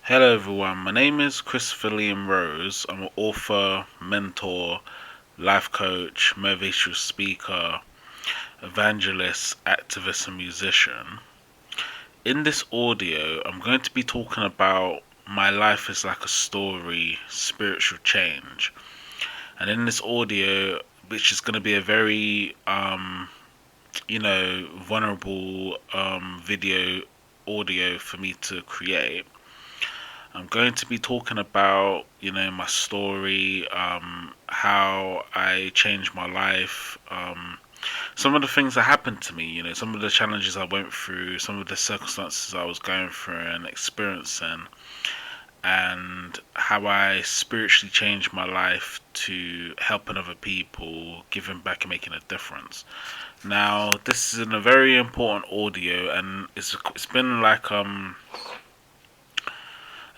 Hello everyone, my name is Christopher Liam Rose. I'm an author, mentor, life coach, motivational speaker, evangelist, activist, and musician. In this audio, I'm going to be talking about my life is like a story, spiritual change. And in this audio, which is going to be a very, vulnerable video audio for me to create. I'm going to be talking about, my story, how I changed my life, some of the things that happened to me, some of the challenges I went through, some of the circumstances I was going through and experiencing, and how I spiritually changed my life to helping other people, giving back and making a difference. Now, this is in a very important audio, and it's been like a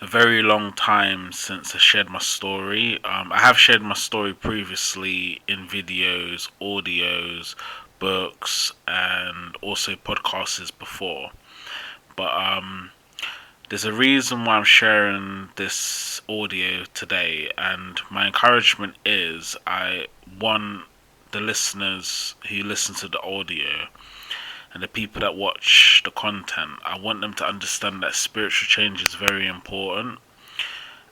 very long time since I shared my story. I have shared my story previously in videos, audios, books, and also podcasts before. But there's a reason why I'm sharing this audio today, and my encouragement is I want the listeners who listen to the audio and the people that watch the content, I want them to understand that spiritual change is very important,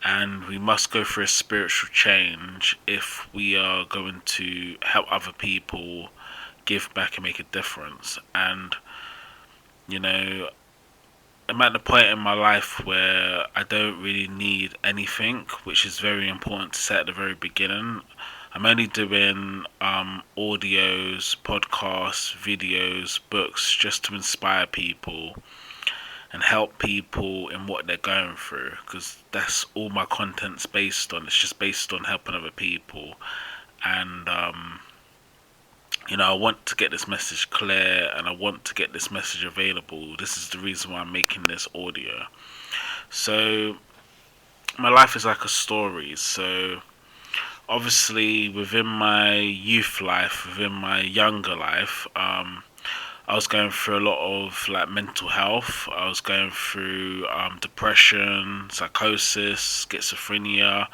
and we must go through a spiritual change if we are going to help other people, give back and make a difference. And you know, I'm at the point in my life where I don't really need anything, which is very important to say at the very beginning. I'm only doing audios, podcasts, videos, books just to inspire people and help people in what they're going through, because that's all my content's based on. It's just based on helping other people. And I want to get this message clear and I want to get this message available. This is the reason why I'm making this audio. So my life is like a story. So obviously within my youth life, within my younger life, I was going through a lot of like mental health. I was going through depression, psychosis, schizophrenia.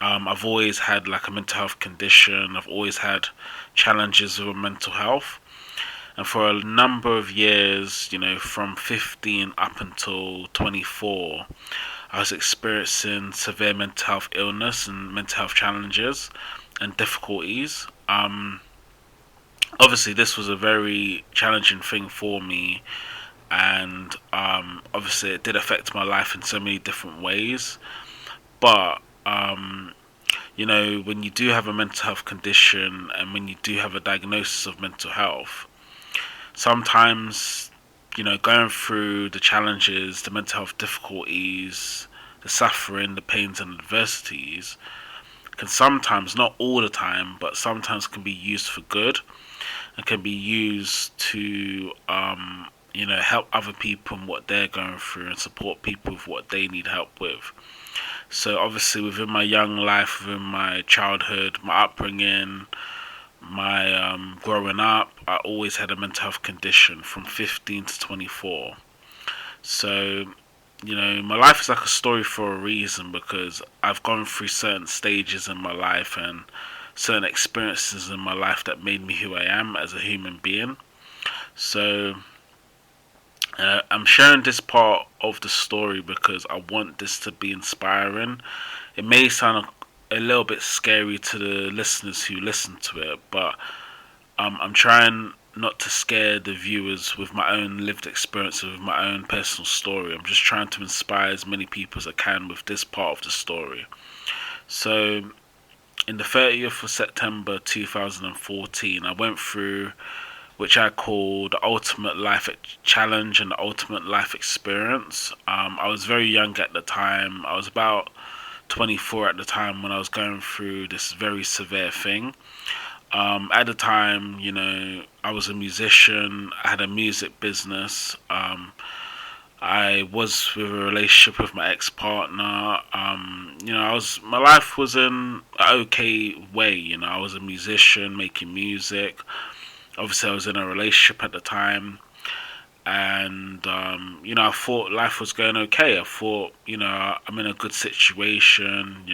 I've always had like a mental health condition. I've always had challenges with mental health. And for a number of years, from 15 up until 24, I was experiencing severe mental health illness and mental health challenges and difficulties. Obviously, this was a very challenging thing for me, and obviously, it did affect my life in so many different ways. But when you do have a mental health condition and when you do have a diagnosis of mental health, sometimes going through the challenges, the mental health difficulties, the suffering, the pains and adversities can sometimes, not all the time, but sometimes can be used for good and can be used to help other people in what they're going through and support people with what they need help with. So obviously within my young life, within my childhood, my upbringing, my growing up, I always had a mental health condition from 15 to 24. So my life is like a story for a reason, because I've gone through certain stages in my life and certain experiences in my life that made me who I am as a human being. So I'm sharing this part of the story because I want this to be inspiring. It may sound a little bit scary to the listeners who listen to it, but I'm trying not to scare the viewers with my own lived experience, with my own personal story. I'm just trying to inspire as many people as I can with this part of the story. So, in the 30th of September 2014, I went through which I call the ultimate life challenge and the ultimate life experience. I was very young at the time. I was about 24 at the time when I was going through this very severe thing. At the time, I was a musician. I had a music business. I was with a relationship with my ex-partner. My life was in an okay way. I was a musician making music. Obviously, I was in a relationship at the time, and I thought life was going okay. I thought, I'm in a good situation,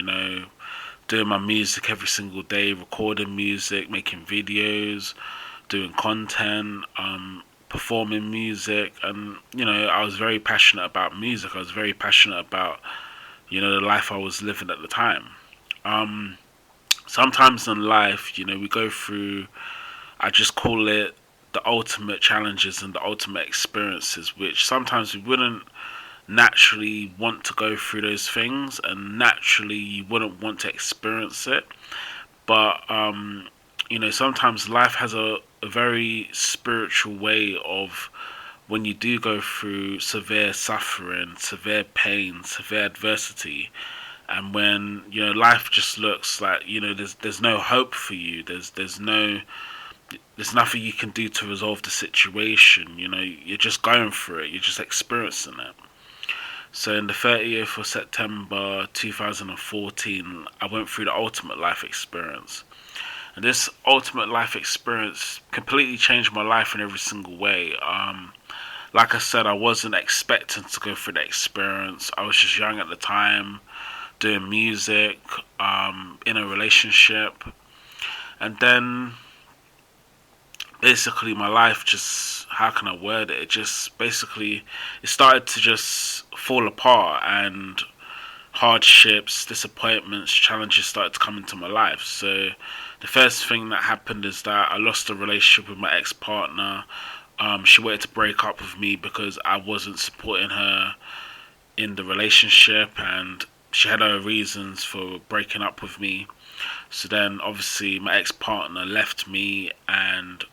doing my music every single day, recording music, making videos, doing content, performing music, and I was very passionate about music. I was very passionate about the life I was living at the time. Um, Sometimes in life, we go through, I just call it the ultimate challenges and the ultimate experiences, which sometimes we wouldn't naturally want to go through those things, and naturally you wouldn't want to experience it. But sometimes life has a very spiritual way of, when you do go through severe suffering, severe pain, severe adversity, and when life just looks like there's no hope for you. There's nothing you can do to resolve the situation. You're just going through it. You're just experiencing it. So in the 30th of September 2014, I went through the ultimate life experience. And this ultimate life experience completely changed my life in every single way. Like I said, I wasn't expecting to go through the experience. I was just young at the time, doing music, in a relationship. And then basically my life just, how can I word it? It just basically, it started to just fall apart, and hardships, disappointments, challenges started to come into my life. So the first thing that happened is that I lost a relationship with my ex-partner. She wanted to break up with me because I wasn't supporting her in the relationship, and she had her reasons for breaking up with me. So then obviously my ex-partner left me, and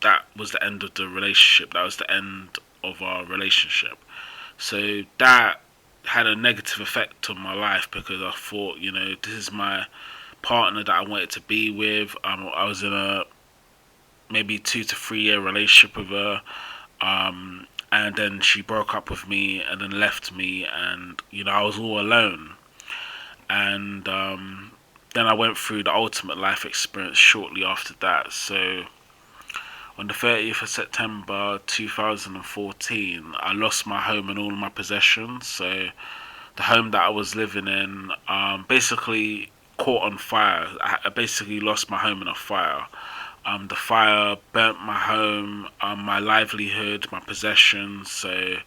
that was the end of the relationship. That was the end of our relationship. So that had a negative effect on my life, because I thought, this is my partner that I wanted to be with. I was in a maybe 2 to 3 year relationship with her, and then she broke up with me and then left me, and I was all alone. And then I went through the ultimate life experience shortly after that. So on the 30th of September 2014, I lost my home and all of my possessions. So the home that I was living in basically caught on fire. I basically lost my home in a fire. The fire burnt my home, my livelihood, my possessions, so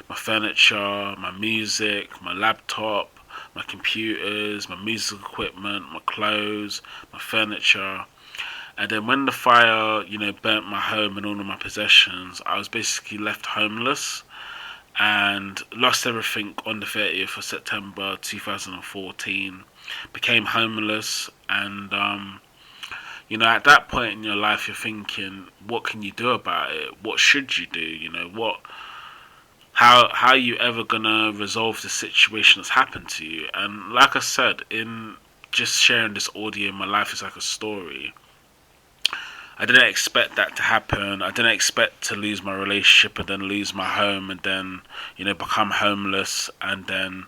my furniture, my music, my laptop, my computers, my music equipment, my clothes, my furniture. And then when the fire, burnt my home and all of my possessions, I was basically left homeless and lost everything on the 30th of September 2014. Became homeless, and at that point in your life, you're thinking, what can you do about it? What should you do? How are you ever gonna resolve the situation that's happened to you? And like I said, in just sharing this audio, my life is like a story. I didn't expect that to happen. I didn't expect to lose my relationship and then lose my home and then, become homeless and then,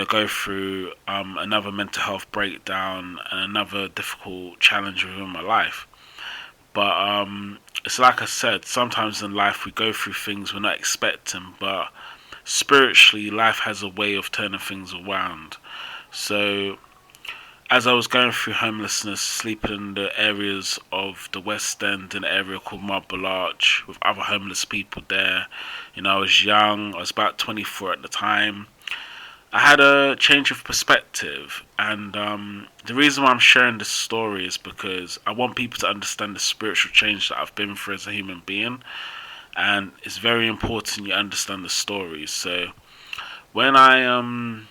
go through another mental health breakdown and another difficult challenge within my life. But it's like I said, sometimes in life we go through things we're not expecting, but spiritually, life has a way of turning things around. So as I was going through homelessness, sleeping in the areas of the West End, in an area called Marble Arch, with other homeless people there, I was young, I was about 24 at the time. I had a change of perspective, and the reason why I'm sharing this story is because I want people to understand the spiritual change that I've been through as a human being, and it's very important you understand the story. So when I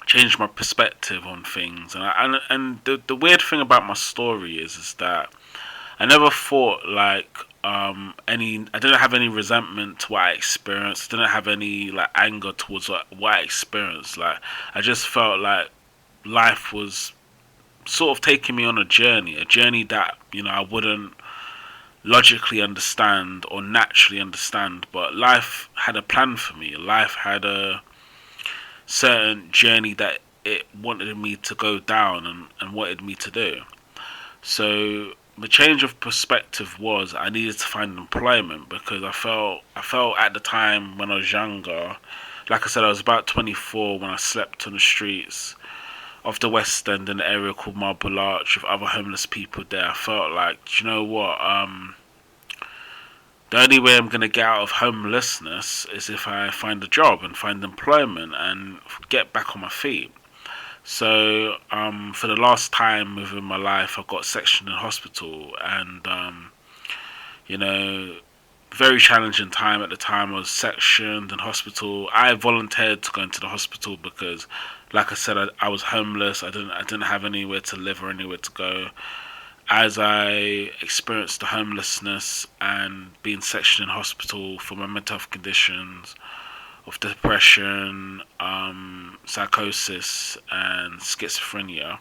changed my perspective on things, and the weird thing about my story is that I never thought like I didn't have any resentment to what I experienced. I didn't have any like anger towards what I experienced. Like I just felt like life was sort of taking me on a journey that I wouldn't logically understand or naturally understand, but life had a plan for me. Life had a certain journey that it wanted me to go down and wanted me to do. So the change of perspective was I needed to find employment because I felt at the time when I was younger, like I said, I was about 24 when I slept on the streets of the West End in an area called Marble Arch with other homeless people there. I felt like, you know what, the only way I'm gonna get out of homelessness is if I find a job and find employment and get back on my feet. So, for the last time within my life, I got sectioned in hospital, and you know, very challenging time at the time. I was sectioned in hospital. I volunteered to go into the hospital because, like I said, I was homeless. I didn't have anywhere to live or anywhere to go. As I experienced the homelessness and being sectioned in hospital for my mental health conditions of depression, psychosis, and schizophrenia,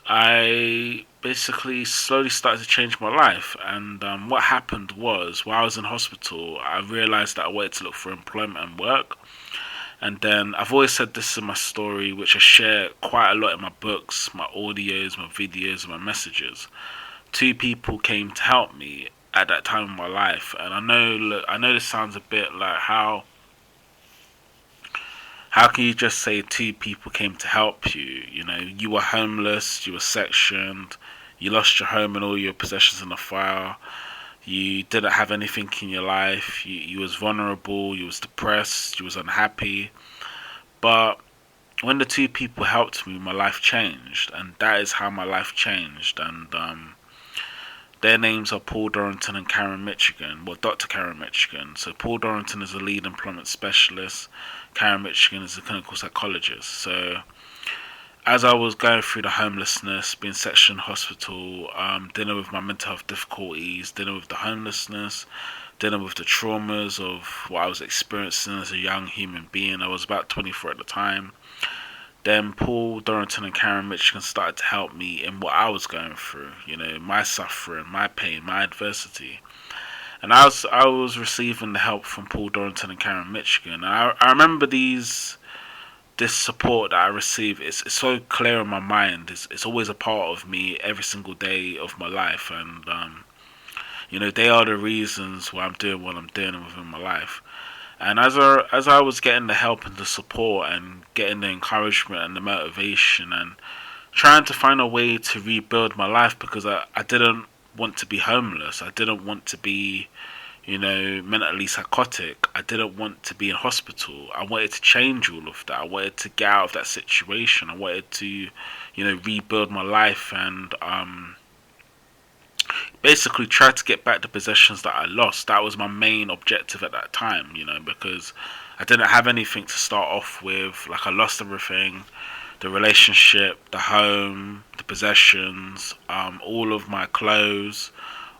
I basically slowly started to change my life. And what happened was, while I was in hospital, I realized that I wanted to look for employment and work. And then I've always said this in my story, which I share quite a lot in my books, my audios, my videos, and my messages. Two people came to help me at that time in my life, and I know, look, I know this sounds a bit like how can you just say two people came to help you? You know, you were homeless, you were sectioned, you lost your home and all your possessions in the fire. You didn't have anything in your life. You was vulnerable. You was depressed. You was unhappy. But when the two people helped me, my life changed, and that is how my life changed. And their names are Paul Dorrington and Karen Michigan. Well, Dr. Karen Michigan. So Paul Dorrington is a lead employment specialist. Karen Michigan is a clinical psychologist. So as I was going through the homelessness, being sectioned in hospital, dealing with my mental health difficulties, dealing with the homelessness, dealing with the traumas of what I was experiencing as a young human being. I was about 24 at the time. Then Paul Dorrington and Karen Michigan started to help me in what I was going through, you know, my suffering, my pain, my adversity. And I was receiving the help from Paul Dorrington and Karen Michigan. I remember this support that I receive is so clear in my mind. It's always a part of me every single day of my life, and you know, they are the reasons why I'm doing what I'm doing within my life. And as I was getting the help and the support and getting the encouragement and the motivation and trying to find a way to rebuild my life, because I didn't want to be homeless. I didn't want to be, you know, mentally psychotic. I didn't want to be in hospital. I wanted to change all of that. I wanted to get out of that situation. I wanted to, you know, rebuild my life and basically try to get back the possessions that I lost. That was my main objective at that time, you know, because I didn't have anything to start off with. Like, I lost everything: the relationship, the home, the possessions, all of my clothes,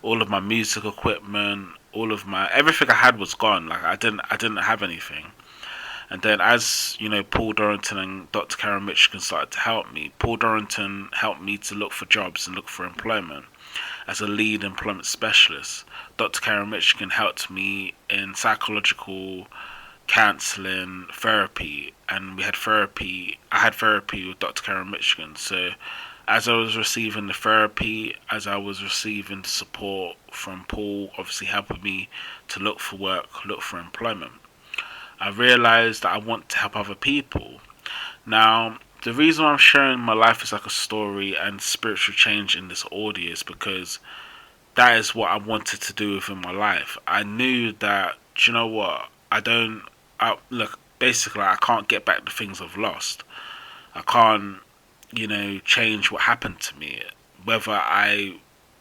all of my music equipment, all of my everything I had was gone. Like, I didn't have anything. And then, as you know, Paul Dorrington and Dr. Karen Michigan started to help me. Paul Dorrington helped me to look for jobs and look for employment as a lead employment specialist. Dr. Karen Michigan helped me in psychological counseling, therapy, and we had therapy. I had therapy with Dr. Karen Michigan. So as I was receiving the therapy, as I was receiving the support from Paul, obviously helping me to look for work, look for employment, I realized that I want to help other people. Now, the reason why I'm sharing my life is like a story and spiritual change in this audio is because that is what I wanted to do within my life. I knew that, do you know what? Look, basically, I can't get back the things I've lost. I can't, you know, change what happened to me. Whether I,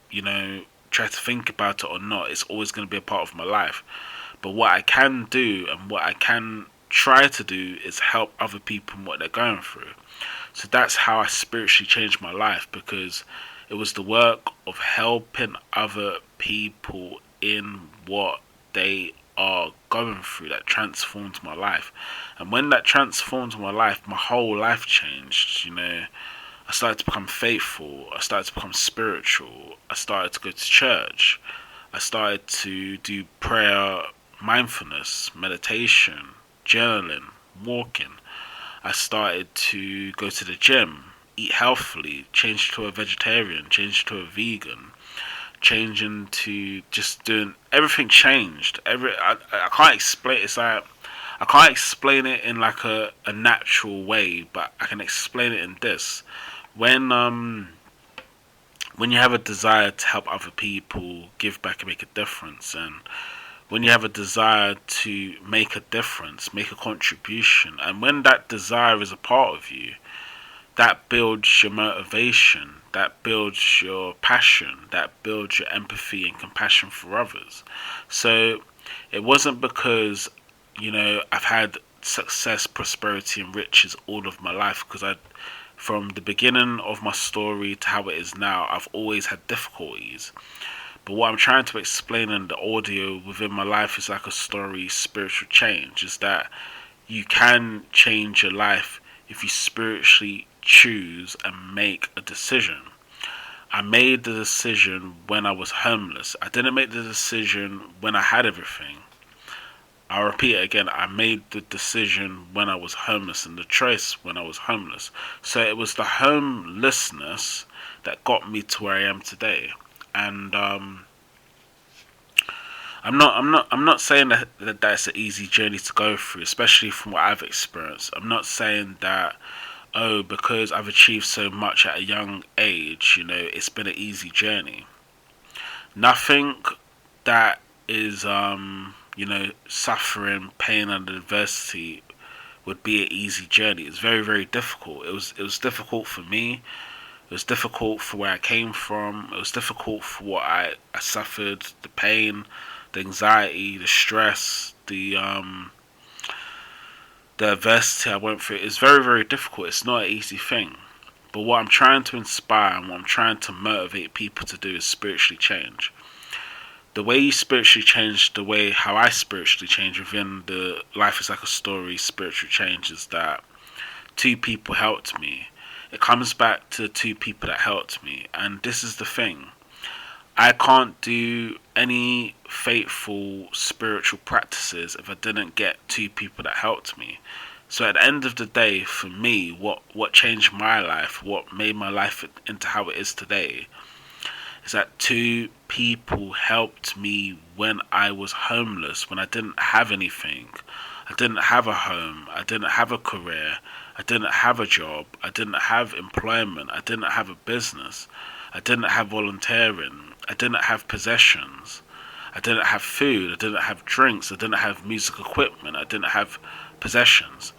you know, try to think about it or not, it's always going to be a part of my life. But what I can do and what I can try to do is help other people in what they're going through. So that's how I spiritually changed my life, because it was the work of helping other people in what they are going through that transformed my life. And when that transformed my life, my whole life changed. You know, I started to become faithful. I started to become spiritual. I started to go to church. I started to do prayer, mindfulness, meditation, journaling, walking. I started to go to the gym, eat healthily, changed to a vegetarian, changed to a vegan, changing to just doing everything changed. I can't explain. It's like I can't explain it in like a natural way, but I can explain it in this. When when you have a desire to help other people, give back and make a difference, and when you have a desire to make a difference, make a contribution, and when that desire is a part of you, that builds your motivation, that builds your passion, that builds your empathy and compassion for others. So it wasn't because, I've had success, prosperity, and riches all of my life, because from the beginning of my story to how it is now, I've always had difficulties. But what I'm trying to explain in the audio within my life is like a story, spiritual change, is that you can change your life if you spiritually choose and make a decision. I made the decision when I was homeless. I didn't make the decision when I had everything. I'll repeat it again. I made the decision when I was homeless, and the choice when I was homeless. So it was the homelessness that got me to where I am today. And I'm not saying that that's an easy journey to go through, especially from what I've experienced. I'm not saying that, oh, because I've achieved so much at a young age, it's been an easy journey. Nothing that is suffering, pain, and adversity would be an easy journey. It's very, very difficult. It was difficult for me. It was difficult for where I came from. It was difficult for what I suffered, the pain, the anxiety, the stress, the adversity I went through. It's very, very difficult. It's not an easy thing. But what I'm trying to inspire and what I'm trying to motivate people to do is spiritually change. The way you spiritually change, the way how I spiritually change within the Life is Like a Story spiritual change, is that two people helped me. It comes back to the two people that helped me. And this is the thing. I can't do any faithful spiritual practices if I didn't get two people that helped me. So at the end of the day, for me, what changed my life, what made my life into how it is today, is that two people helped me when I was homeless, when I didn't have anything. I didn't have a home. I didn't have a career. I didn't have a job. I didn't have employment. I didn't have a business. I didn't have volunteering. I didn't have possessions. I didn't have food. I didn't have drinks. I didn't have music equipment. I didn't have possessions.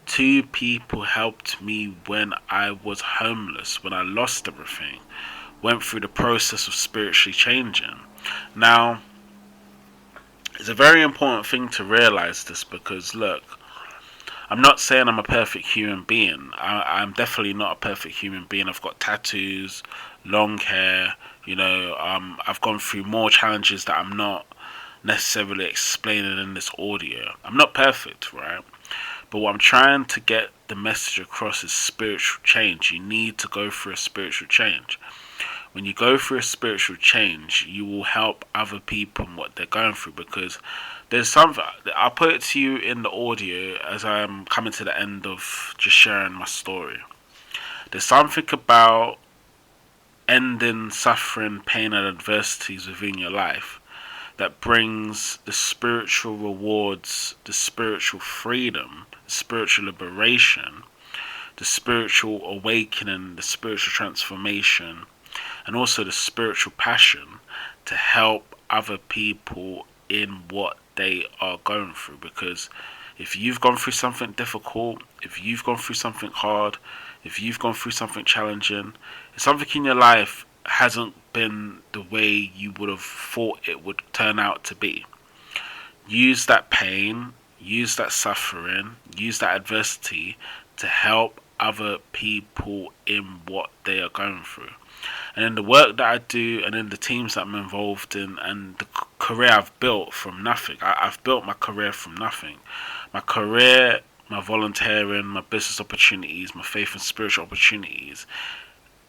Two people helped me when I was homeless, when I lost everything, went through the process of spiritually changing. Now, it's a very important thing to realize this, because look, I'm not saying I'm a perfect human being. I'm definitely not a perfect human being. I've got tattoos, long hair, I've gone through more challenges that I'm not necessarily explaining in this audio. I'm not perfect, right? But what I'm trying to get the message across is spiritual change. You need to go through a spiritual change. When you go through a spiritual change, you will help other people in what they're going through, because there's something, I'll put it to you in the audio as I'm coming to the end of just sharing my story. There's something about ending suffering, pain, and adversities within your life that brings the spiritual rewards, the spiritual freedom, the spiritual liberation, the spiritual awakening, the spiritual transformation, and also the spiritual passion to help other people in what they are going through. Because if you've gone through something difficult, if you've gone through something hard, if you've gone through something challenging, if something in your life hasn't been the way you would have thought it would turn out to be, use that pain, use that suffering, use that adversity to help other people in what they are going through. And in the work that I do, and in the teams that I'm involved in, and the career I've built from nothing. I've built my career from nothing. My career, my volunteering, my business opportunities, my faith and spiritual opportunities,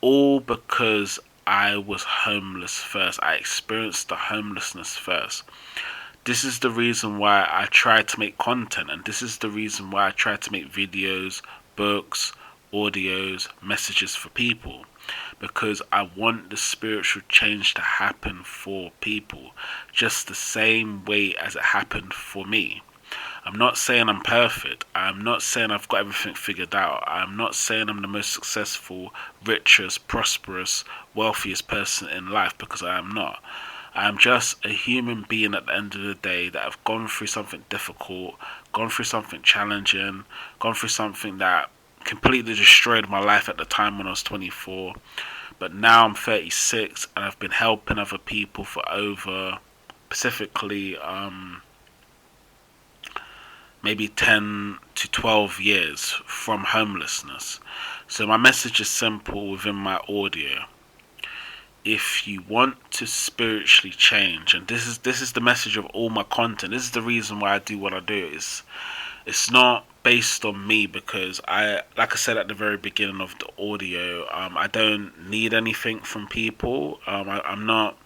all because I was homeless first. I experienced the homelessness first. This is the reason why I try to make content, and this is the reason why I try to make videos, books, audios, messages for people, because I want the spiritual change to happen for people just the same way as it happened for me. I'm not saying I'm perfect. I'm not saying I've got everything figured out. I'm not saying I'm the most successful, richest, prosperous, wealthiest person in life, because I am not. I'm just a human being at the end of the day that have gone through something difficult, gone through something challenging, gone through something that completely destroyed my life at the time when I was 24. But now I'm 36 and I've been helping other people for over, specifically, maybe 10 to 12 years from homelessness. So my message is simple within my audio. If you want to spiritually change, and this is the message of all my content. This is the reason why I do what I do. It's not based on me, because like I said at the very beginning of the audio, I don't need anything from people. I'm not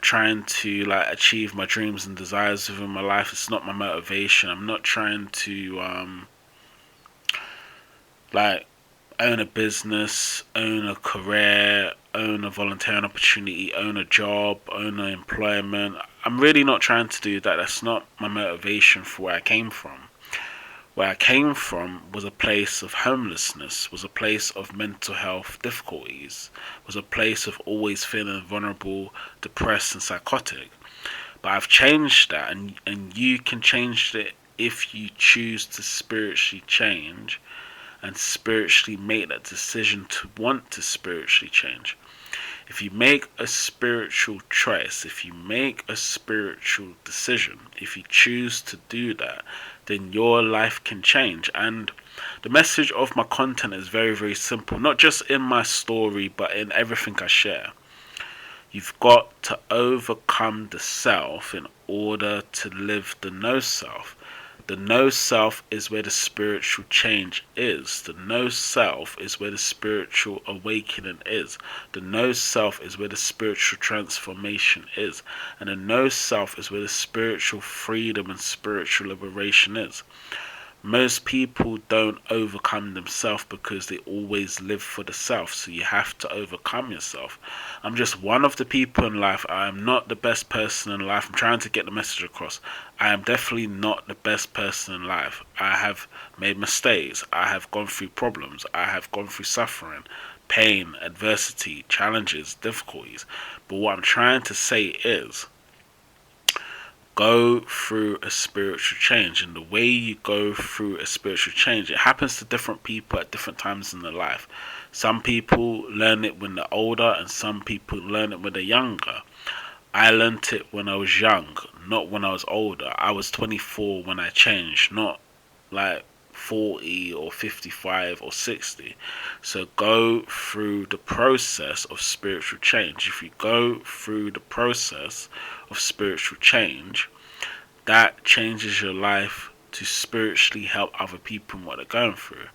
trying to like achieve my dreams and desires within my life. It's not my motivation. I'm not trying to like own a business, own a career, own a volunteering opportunity, own a job, own an employment. I'm really not trying to do that. That's not my motivation for where I came from. Where I came from was a place of homelessness, was a place of mental health difficulties, was a place of always feeling vulnerable, depressed and psychotic. But I've changed that, and you can change it if you choose to spiritually change and spiritually make that decision to want to spiritually change. If you make a spiritual choice, if you make a spiritual decision, if you choose to do that, then your life can change. And the message of my content is very, very simple, not just in my story, but in everything I share. You've got to overcome the self in order to live the no self. The no self is where the spiritual change is. The no self is where the spiritual awakening is. The no self is where the spiritual transformation is. And the no self is where the spiritual freedom and spiritual liberation is. Most people don't overcome themselves because they always live for the self. So you have to overcome yourself. I'm just one of the people in life. I am not the best person in life. I'm trying to get the message across. I am definitely not the best person in life. I have made mistakes. I have gone through problems. I have gone through suffering, pain, adversity, challenges, difficulties. But what I'm trying to say is, go through a spiritual change. And the way you go through a spiritual change, it happens to different people at different times in their life. Some people learn it when they're older, and some people learn it when they're younger. I learned it when I was young, not when I was older. I was 24 when I changed, not like 40 or 55 or 60. So go through the process of spiritual change. If you go through the process of spiritual change, that changes your life to spiritually help other people in what they're going through.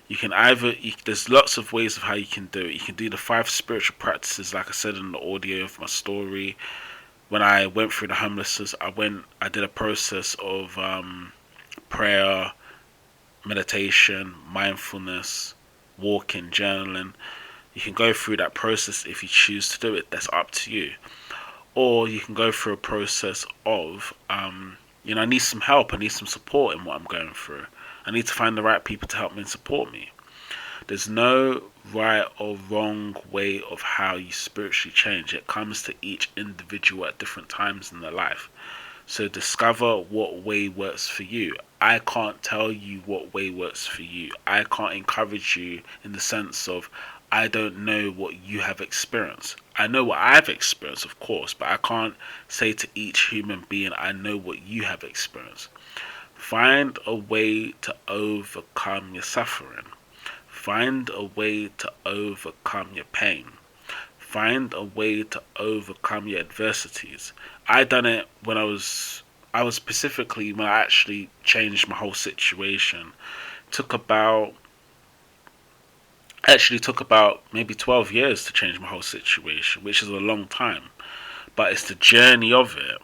You can there's lots of ways of how you can do it. You can do the 5 spiritual practices, like I said in the audio of my story. When I went through the homelessness, I did a process of prayer, meditation, mindfulness, walking, journaling. You can go through that process if you choose to do it. That's up to you. Or you can go through a process of, I need some help. I need some support in what I'm going through. I need to find the right people to help me and support me. There's no right or wrong way of how you spiritually change. It comes to each individual at different times in their life. So discover what way works for you. I can't tell you what way works for you. I can't encourage you in the sense of, I don't know what you have experienced. I know what I've experienced, of course, but I can't say to each human being, I know what you have experienced. Find a way to overcome your suffering. Find a way to overcome your pain. Find a way to overcome your adversities. I done it when I was specifically when I actually changed my whole situation. Took about took about maybe 12 years to change my whole situation, which is a long time. But it's the journey of it.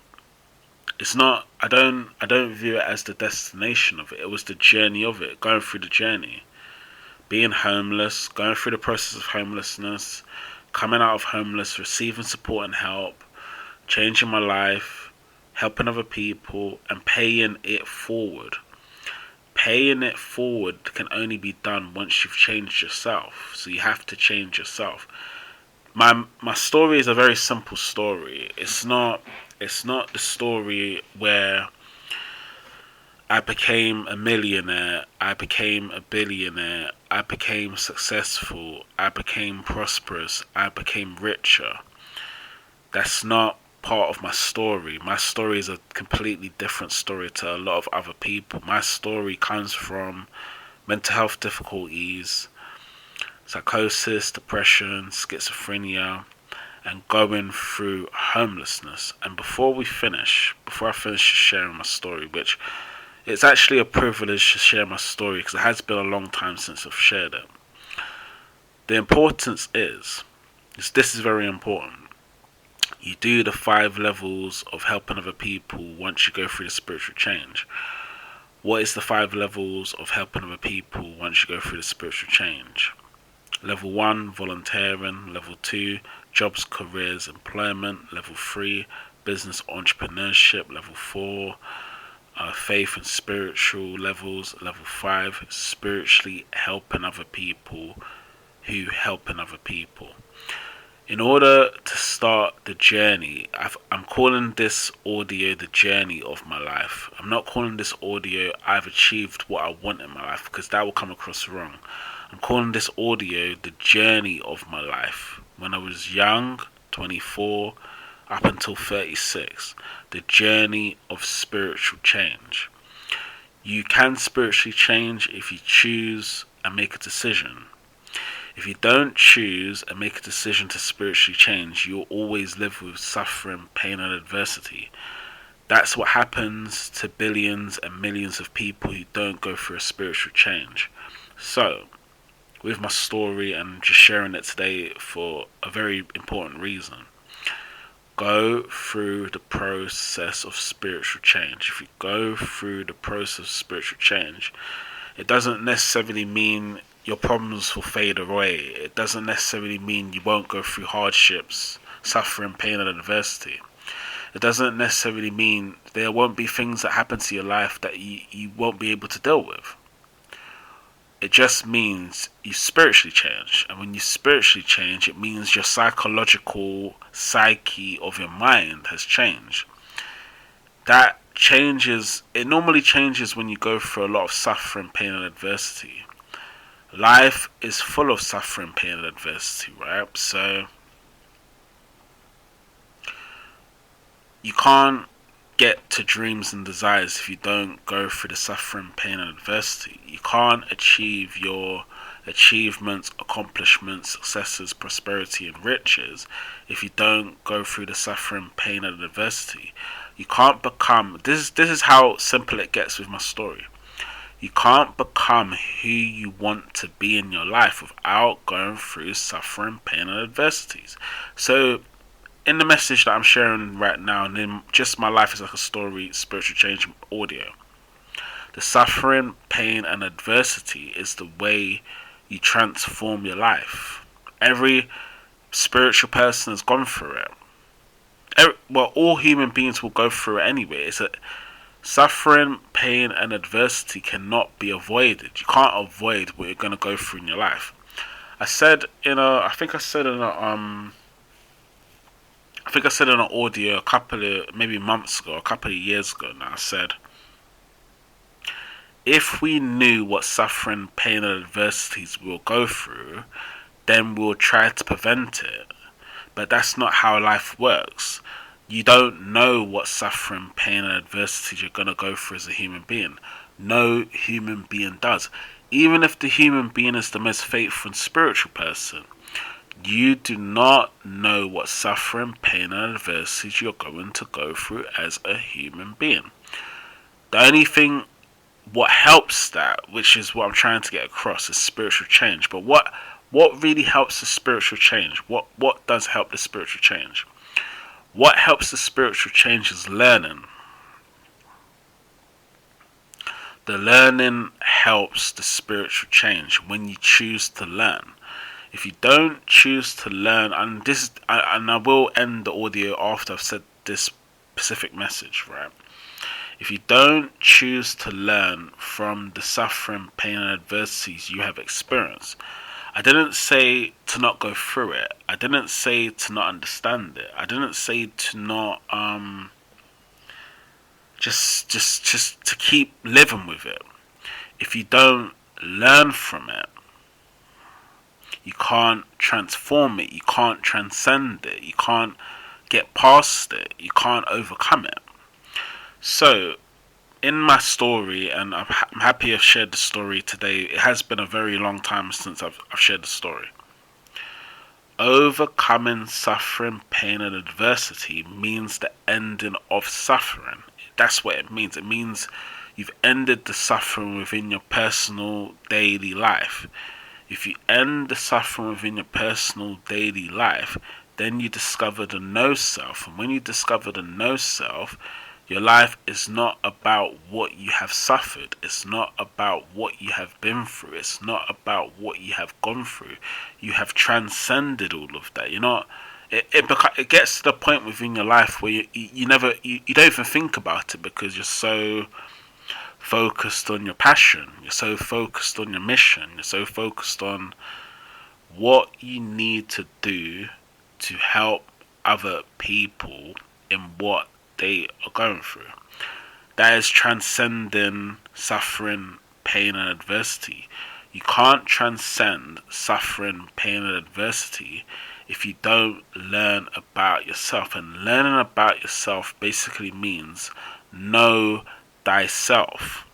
It's not, I don't view it as the destination of it. It was the journey of it, going through the journey. being homeless, going through the process of homelessness, coming out of homeless, receiving support and help, changing my life, helping other people, and paying it forward. Paying it forward can only be done once you've changed yourself. So you have to change yourself. My story is a very simple story. It's not the story where I became a millionaire, I became a billionaire, I became successful, I became prosperous, I became richer. That's not part of my story. My story is a completely different story to a lot of other people. My story comes from mental health difficulties, psychosis, depression, schizophrenia, and going through homelessness. And before I finish sharing my story, which it's actually a privilege to share my story because it has been a long time since I've shared it. The importance is this is very important. You do the 5 levels of helping other people once you go through the spiritual change. What is the 5 levels of helping other people once you go through the spiritual change? Level 1, volunteering. Level 2, jobs, careers, employment. Level 3, business, entrepreneurship. Level 4, faith and spiritual levels. Level 5, spiritually helping other people who helping other people. In order to start the journey, I'm calling this audio the journey of my life. I'm not calling this audio I've achieved what I want in my life because that will come across wrong. I'm calling this audio the journey of my life. When I was young, 24, up until 36, the journey of spiritual change. You can spiritually change if you choose and make a decision. If you don't choose and make a decision to spiritually change, you'll always live with suffering, pain, and adversity. That's what happens to billions and millions of people who don't go through a spiritual change. So, with my story and just sharing it today for a very important reason. Go through the process of spiritual change. If you go through the process of spiritual change, it doesn't necessarily mean your problems will fade away. It doesn't necessarily mean you won't go through hardships, suffering, pain, and adversity. It doesn't necessarily mean there won't be things that happen to your life that you won't be able to deal with. It just means you spiritually change. And when you spiritually change, it means your psychological psyche of your mind has changed. That changes, it normally changes when you go through a lot of suffering, pain, and adversity. Life is full of suffering, pain, and adversity, right? So you can't get to dreams and desires if you don't go through the suffering, pain, and adversity. You can't achieve your achievements, accomplishments, successes, prosperity, and riches if you don't go through the suffering, pain, and adversity. You can't become, this is how simple it gets with my story. You can't become who you want to be in your life without going through suffering, pain, and adversities. So, in the message that I'm sharing right now, and in just my life is like a story, spiritual change audio, the suffering, pain, and adversity is the way you transform your life. Every spiritual person has gone through it. All human beings will go through it anyway. It's a suffering, pain, and adversity cannot be avoided. You can't avoid what you're going to go through in your life. I think I said in an audio a couple of maybe months ago, a couple of years ago now. I said, if we knew what suffering, pain, and adversities we'll go through, then we'll try to prevent it. But that's not how life works. You don't know what suffering, pain, and adversity you're going to go through as a human being. No human being does. Even if the human being is the most faithful and spiritual person, you do not know what suffering, pain, and adversity you're going to go through as a human being. The only thing, what helps that, which is what I'm trying to get across, is spiritual change. But what really helps the spiritual change? What does help the spiritual change? What helps the spiritual change is learning. The learning helps the spiritual change when you choose to learn. If you don't choose to learn, and I will end the audio after I've said this specific message, right? If you don't choose to learn from the suffering, pain, and adversities you have experienced, I didn't say to not go through it. I didn't say to not understand it. I didn't say to not just to keep living with it. If you don't learn from it, you can't transform it. You can't transcend it. You can't get past it. You can't overcome it. So, in my story, and I'm happy I've shared the story today. It has been a very long time since I've shared the story. Overcoming suffering, pain, and adversity means the ending of suffering. That's what it means. It means you've ended the suffering within your personal daily life. If you end the suffering within your personal daily life, then you discover the no self. And when you discover the no self, your life is not about what you have suffered. It's not about what you have been through. It's not about what you have gone through. You have transcended all of that. You're not. It gets to the point within your life where you don't even think about it because you're so focused on your passion. You're so focused on your mission. You're so focused on what you need to do to help other people in what they are going through. That is transcending suffering, pain, and adversity. You can't transcend suffering, pain, and adversity if you don't learn about yourself. And learning about yourself basically means know thyself.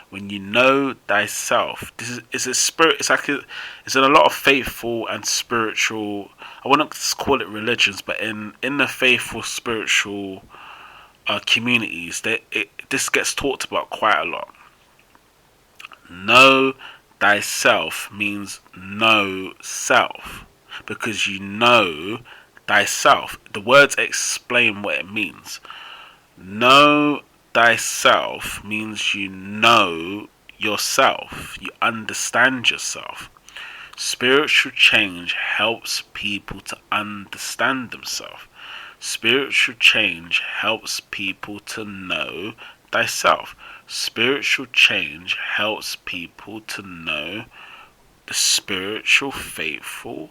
When you know thyself, it's a spirit. It's in a lot of faithful and spiritual. I wouldn't call it religions, but in the faithful spiritual communities, this gets talked about quite a lot. Know thyself means know self, because you know thyself. The words explain what it means. Know thyself means you know yourself, you understand yourself. Spiritual change helps people to understand themselves. Spiritual change helps people to know thyself. Spiritual change helps people to know the spiritual, faithful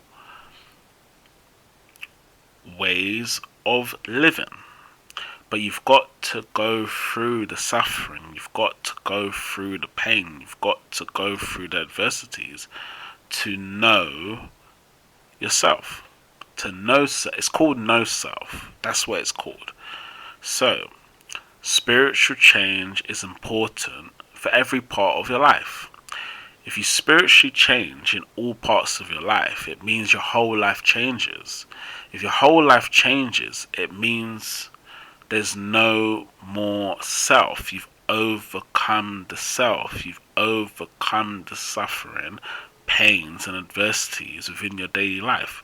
ways of living. But you've got to go through the suffering. You've got to go through the pain. You've got to go through the adversities to know yourself. To know, it's called know self. That's what it's called. So, spiritual change is important for every part of your life. If you spiritually change in all parts of your life, it means your whole life changes. If your whole life changes, it means there's no more self. You've overcome the self. You've overcome the suffering, pains, and adversities within your daily life.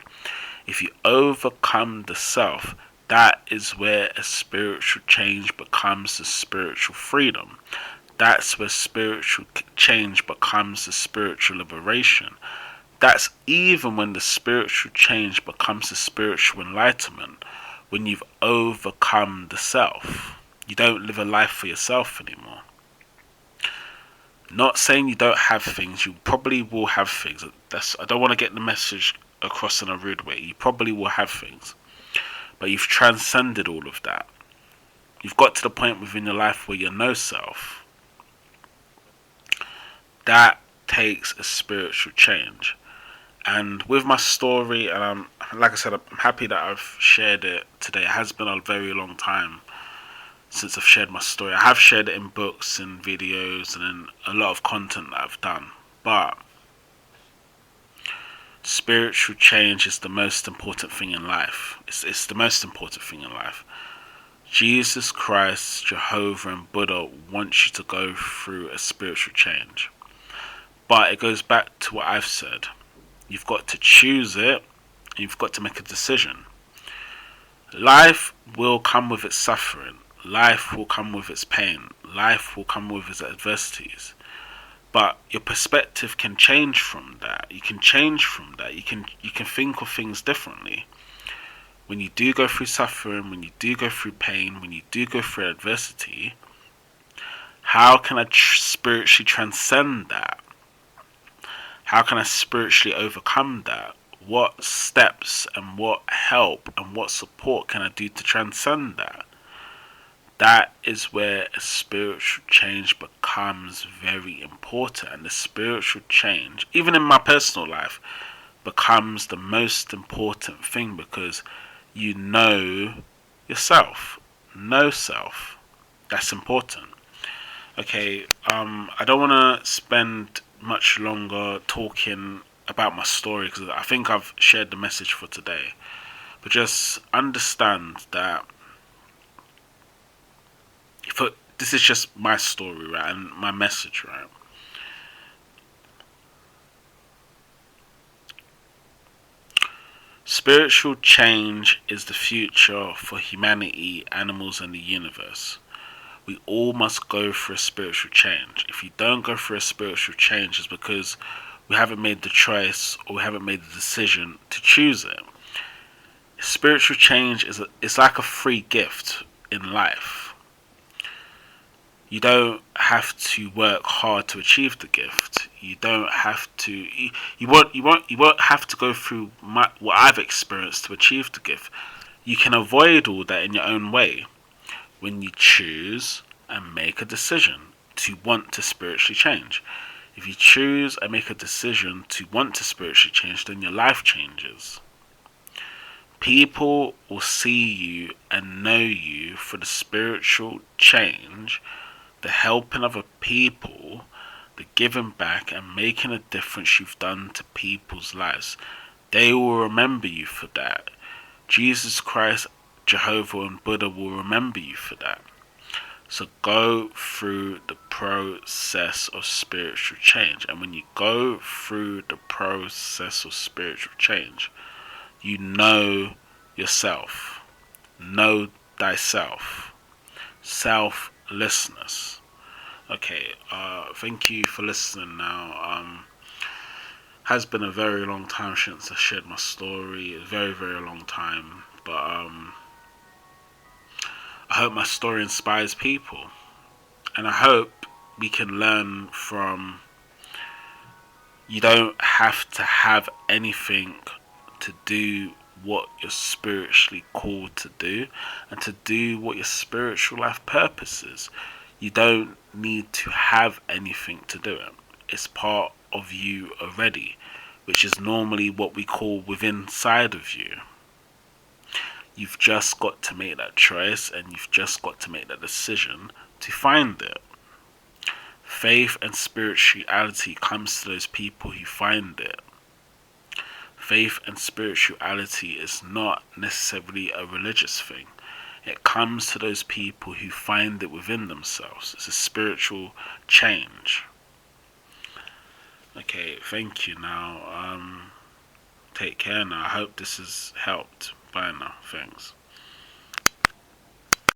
If you overcome the self, that is where a spiritual change becomes a spiritual freedom. That's where spiritual change becomes a spiritual liberation. That's even when the spiritual change becomes a spiritual enlightenment, when you've overcome the self. You don't live a life for yourself anymore. Not saying you don't have things. You probably will have things. I don't want to get the message across in a rude way. You probably will have things, but you've transcended all of that. You've got to the point within your life where you're no self. That takes a spiritual change. And with my story, and like I said, I'm happy that I've shared it today. It has been a very long time since I've shared my story. I have shared it in books and videos and in a lot of content that I've done, but spiritual change is the most important thing in life. It's the most important thing in life. Jesus Christ, Jehovah, and Buddha want you to go through a spiritual change. But it goes back to what I've said. You've got to choose it, and you've got to make a decision. Life will come with its suffering. Life will come with its pain. Life will come with its adversities. But your perspective can change from that. You can change from that. You can think of things differently. When you do go through suffering, when you do go through pain, when you do go through adversity, how can I spiritually transcend that? How can I spiritually overcome that? What steps and what help and what support can I do to transcend that? That is where a spiritual change becomes very important. And the spiritual change, even in my personal life, becomes the most important thing, because you know yourself. Know self. That's important. Okay, I don't want to spend much longer talking about my story, because I think I've shared the message for today. But just understand that this is just my story, right, and my message, right? Spiritual change is the future for humanity, animals, and the universe. We all must go for a spiritual change. If you don't go for a spiritual change, it's because we haven't made the choice, or we haven't made the decision to choose it. Spiritual change it's like a free gift in life. You don't have to work hard to achieve the gift. You don't have to. You won't have to go through what I've experienced to achieve the gift. You can avoid all that in your own way when you choose and make a decision to want to spiritually change. If you choose and make a decision to want to spiritually change, then your life changes. People will see you and know you for the spiritual change, the helping other people, the giving back and making a difference you've done to people's lives. They will remember you for that. Jesus Christ, Jehovah, and Buddha will remember you for that. So go through the process of spiritual change. And when you go through the process of spiritual change, you know yourself. Know thyself. Selflessness. Okay, thank you for listening now. Has been a very long time since I shared my story. A very, very long time. But I hope my story inspires people. And I hope we can learn from, you don't have to have anything to do what you're spiritually called to do, and to do what your spiritual life purpose is. You don't need to have anything to do it. It's part of you already, which is normally what we call within inside of you. You've just got to make that choice, and you've just got to make that decision to find it. Faith and spirituality comes to those people who find it. Faith and spirituality is not necessarily a religious thing. It comes to those people who find it within themselves. It's a spiritual change. Okay, thank you now. Take care now. I hope this has helped. Bye now. Thanks.